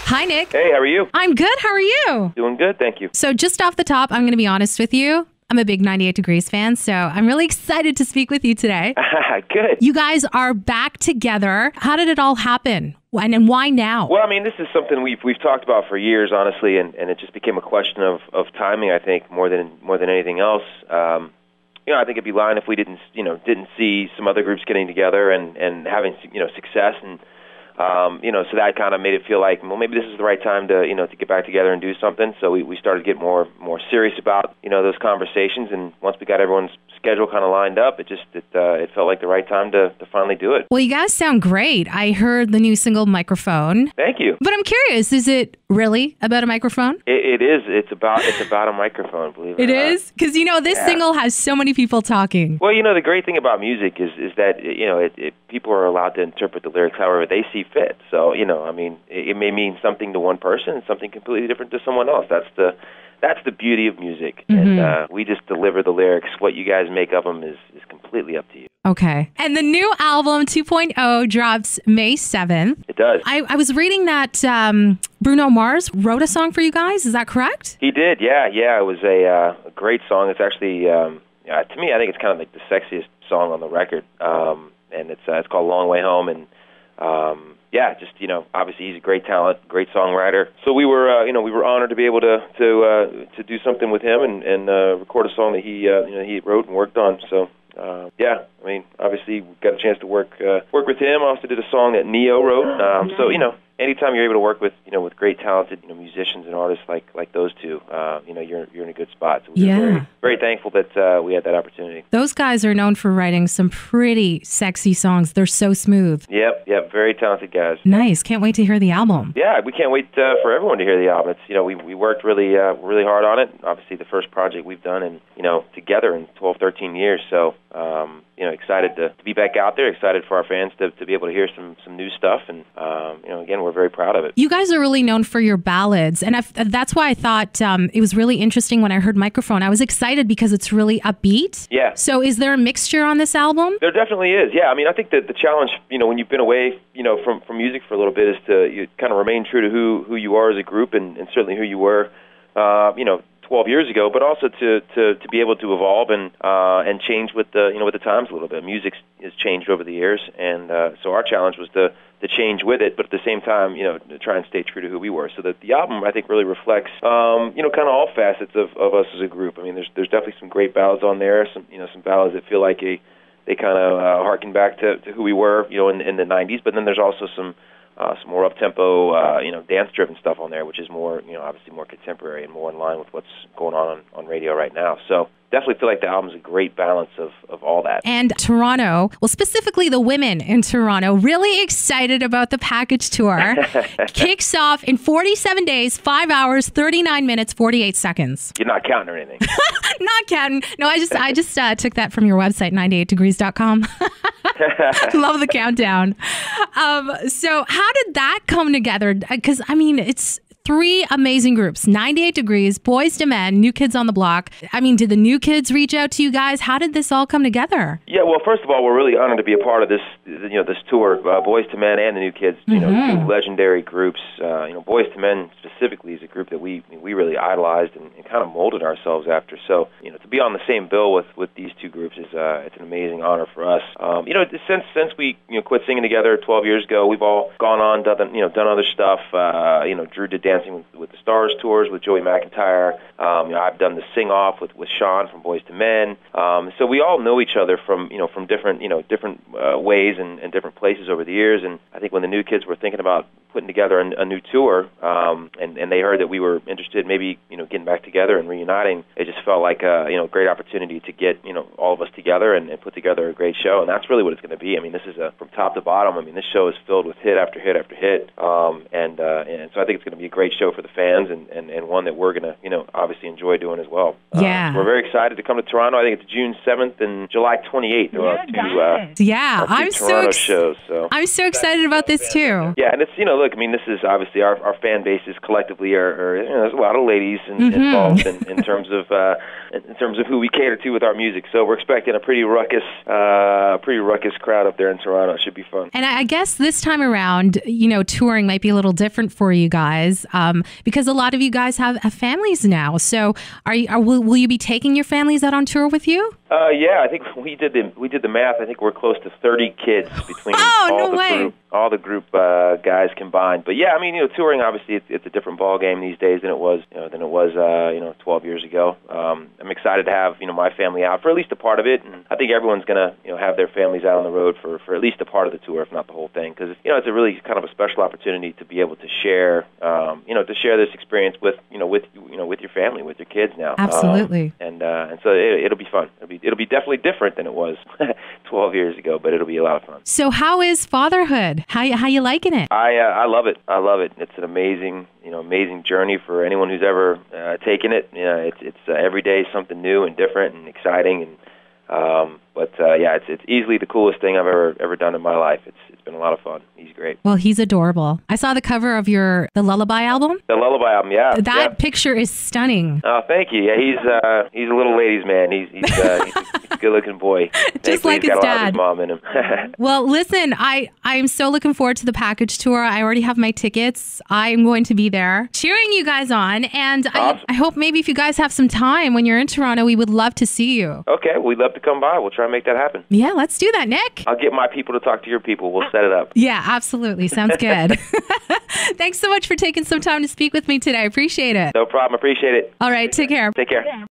Hi, Nick. Hey, how are you? I'm good. How are you? Doing good, thank you. So just off the top, I'm going to be honest with you. I'm a big 98 Degrees fan, so I'm really excited to speak with you today. Good. You guys are back together. How did it all happen? And why now? Well, I mean, this is something we've talked about for years, honestly, and it just became a question of timing, I think, more than anything else. I think it'd be lying if we didn't see some other groups getting together and having success, and so that kind of made it feel like, well, maybe this is the right time to get back together and do something. So we started to get more serious about those conversations, and once we got everyone's schedule kind of lined up, it felt like the right time to finally do it. Well, you guys sound great. I heard the new single Microphone. Thank you. But I'm curious, is it really about a microphone? It is. It's about a microphone, believe it or not. It is? Because, this single has so many people talking. Well, the great thing about music is that, people are allowed to interpret the lyrics however they see fit. So, it may mean something to one person and something completely different to someone else. That's the beauty of music. Mm-hmm. And we just deliver the lyrics. What you guys make of them is completely up to you. Okay. And the new album, 2.0, drops May 7th. It does. I was reading that Bruno Mars wrote a song for you guys. Is that correct? He did, yeah. It was a great song. It's actually, to me, I think it's kind of like the sexiest song on the record. And it's called Long Way Home. And obviously he's a great talent, great songwriter. So we were honored to be able to do something with him and record a song that he wrote and worked on. So obviously we got a chance to work with him. I also did a song that Neo wrote. Anytime you're able to work with great talented musicians and artists like those two, you're in a good spot. So we're very, very thankful that we had that opportunity. Those guys are known for writing some pretty sexy songs. They're so smooth. Yep, very talented guys. Nice. Can't wait to hear the album. Yeah, we can't wait for everyone to hear the album. It's we worked really hard on it. Obviously, the first project we've done and together in 12, 13 years. So excited to be back out there. Excited for our fans to be able to hear some new stuff. And again, we're very proud of it. You guys are really known for your ballads, and that's why I thought it was really interesting when I heard Microphone. I was excited because it's really upbeat. Yeah. So is there a mixture on this album? There definitely is. Yeah. I mean, I think that the challenge, when you've been away, from music for a little bit, is to kind of remain true to who you are as a group, and certainly who you were, 12 years ago, but also to be able to evolve and change with the times a little bit. Music has changed over the years, and so our challenge was to change with it, but at the same time, to try and stay true to who we were. So that the album, I think, really reflects, kind of all facets of us as a group. I mean, there's definitely some great ballads on there, some ballads that feel like they kind of harken back to who we were, in the 90s, but then there's also some more up-tempo, dance-driven stuff on there, which is more, obviously more contemporary and more in line with what's going on radio right now. So definitely feel like the album's a great balance of all that. And Toronto, well, specifically the women in Toronto, really excited about the package tour. Kicks off in 47 days, 5 hours, 39 minutes, 48 seconds. You're not counting or anything. Not counting. No, I just took that from your website, 98degrees.com. Love the countdown. So how did that come together? Because, I mean, it's three amazing groups, 98 Degrees, Boys to Men, New Kids on the Block. I mean, did the New Kids reach out to you guys? How did this all come together? Yeah, well, first of all, we're really honored to be a part of this, this tour, Boys to Men and the New Kids, two legendary groups. Boys to Men specifically is a group that we really idolized and kind of molded ourselves after. So, to be on the same bill with these two groups is it's an amazing honor for us. Since we quit singing together 12 years ago, we've all gone on, done other stuff. Drew did Dancing with the Stars tours with Joey McIntyre. I've done the Sing Off with Sean from Boys to Men. So we all know each other from different ways and different places over the years. And I think when the New Kids were thinking about putting together a new tour, and they heard that we were interested, maybe getting back together and reuniting, it just felt like a great opportunity to get all of us together and put together a great show. And that's really what it's going to be. I mean, this is from top to bottom. I mean, this show is filled with hit after hit after hit. And so I think it's going to be a great show for the fans and one that we're going to obviously enjoy doing as well. Yeah. We're very excited to come to Toronto. I think it's June 7th and July 28th. I'm Toronto shows. So I'm so excited about this too. Yeah, and it's look, I mean, this is obviously our fan bases collectively are there's a lot of ladies involved in terms of who we cater to with our music. So we're expecting a pretty ruckus crowd up there in Toronto. It should be fun. And I guess this time around, touring might be a little different for you guys because a lot of you guys have families now. So will you be taking your families out on tour with you? Yeah, I think we did the math. I think we're close to 30 kids between all the group guys combined. But yeah, I mean, touring obviously it's a different ball game these days than it was 12 years ago. I'm excited to have my family out for at least a part of it, and I think everyone's gonna have their families out on the road for at least a part of the tour, if not the whole thing, because it's a really kind of a special opportunity to be able to share this experience with your family, with your kids now. Absolutely. And so it'll be fun. It'll be definitely different than it was 12 years ago, but it'll be a lot of fun. So how is fatherhood? How you liking it? I love it. I love it. It's an amazing journey for anyone who's ever taken it. It's every day something new and different and exciting, and it's easily the coolest thing I've ever done in my life. It's been a lot of fun. He's great. Well, he's adorable. I saw the cover of the Lullaby album. The Lullaby album, yeah. That picture is stunning. Oh, thank you. Yeah, he's a little ladies' man. He's a good-looking boy. Just like his dad. He's got a lot of his mom in him. Well, listen, I'm so looking forward to the package tour. I already have my tickets. I'm going to be there cheering you guys on, and awesome. I hope maybe if you guys have some time when you're in Toronto, we would love to see you. Okay, we'd love to come by. We'll try and make that happen. Yeah, let's do that, Nick. I'll get my people to talk to your people. We'll set it up. Yeah, absolutely. Sounds good. Thanks so much for taking some time to speak with me today. I appreciate it. No problem. Appreciate it. All right, take care. Take care.